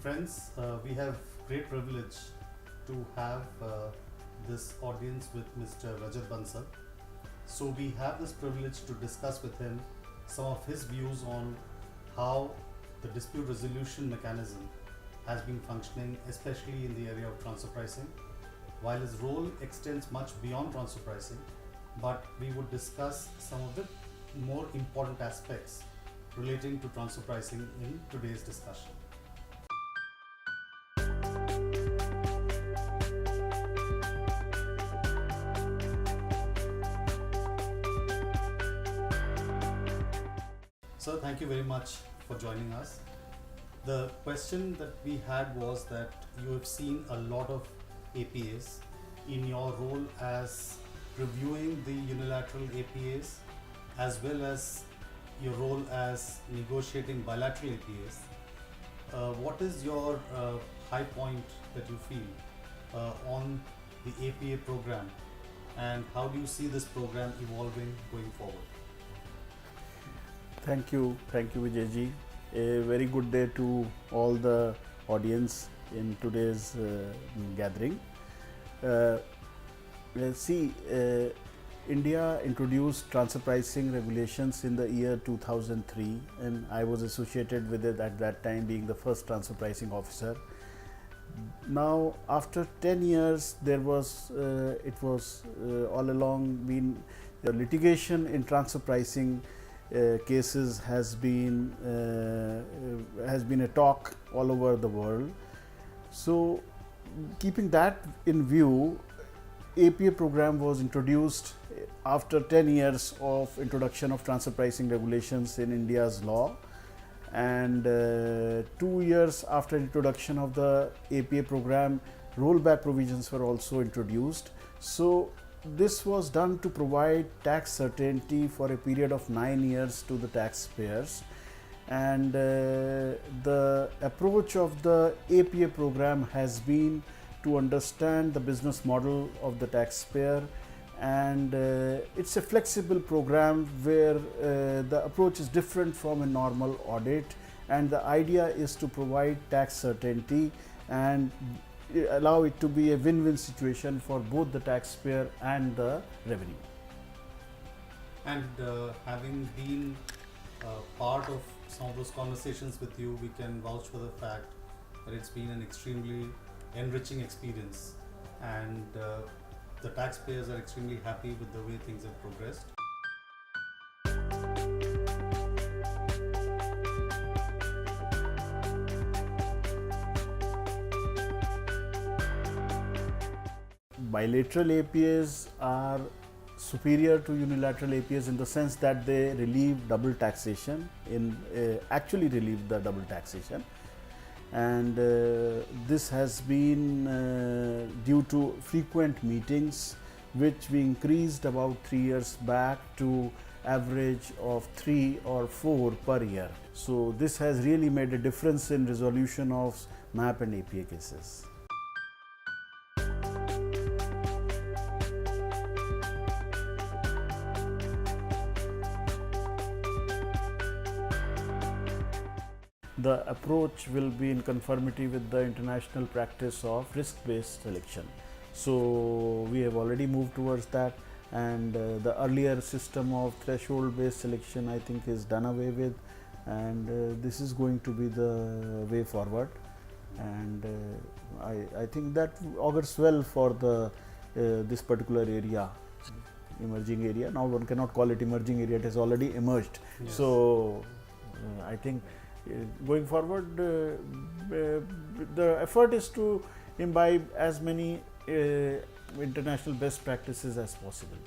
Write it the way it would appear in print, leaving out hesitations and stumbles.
Friends, we have great privilege to have this audience with Mr. Rajat Bansal. So we have this privilege to discuss with him some of his views on how the dispute resolution mechanism has been functioning, especially in the area of transfer pricing. While his role extends much beyond transfer pricing, but we would discuss some of the more important aspects relating to transfer pricing in today's discussion. Sir, thank you very much for joining us. The question that we had was that you have seen a lot of APAs in your role as reviewing the unilateral APAs as well as your role as negotiating bilateral APAs. What is your high point that you feel on the APA program, and how do you see this program evolving going forward? Thank you Vijay ji. A very good day to all the audience in today's gathering. India introduced transfer pricing regulations in the year 2003, and I was associated with it at that time, being the first transfer pricing officer. Now, after 10 years, there was all along been the litigation in transfer pricing cases has been a talk all over the world. So, keeping that in view, APA program was introduced after 10 years of introduction of transfer pricing regulations in India's law, and 2 years after introduction of the APA program, rollback provisions were also introduced. So this was done to provide tax certainty for a period of 9 years to the taxpayers, and the approach of the APA program has been to understand the business model of the taxpayer, and it's a flexible program where the approach is different from a normal audit, and the idea is to provide tax certainty and allow it to be a win-win situation for both the taxpayer and the revenue. And having been part of some of those conversations with you, we can vouch for the fact that it's been an extremely enriching experience, and the taxpayers are extremely happy with the way things have progressed. Bilateral APAs are superior to unilateral APAs in the sense that they relieve double taxation, actually relieve the double taxation, and this has been due to frequent meetings, which we increased about 3 years back to average of 3 or 4 per year. So this has really made a difference in resolution of MAP and APA cases. The approach will be in conformity with the international practice of risk-based selection. So we have already moved towards that, and the earlier system of threshold-based selection, I think, is done away with, and this is going to be the way forward. And I think that augurs well for this particular area, emerging area. Now one cannot call it emerging area; it has already emerged. Yes. So I think going forward, the effort is to imbibe as many international best practices as possible.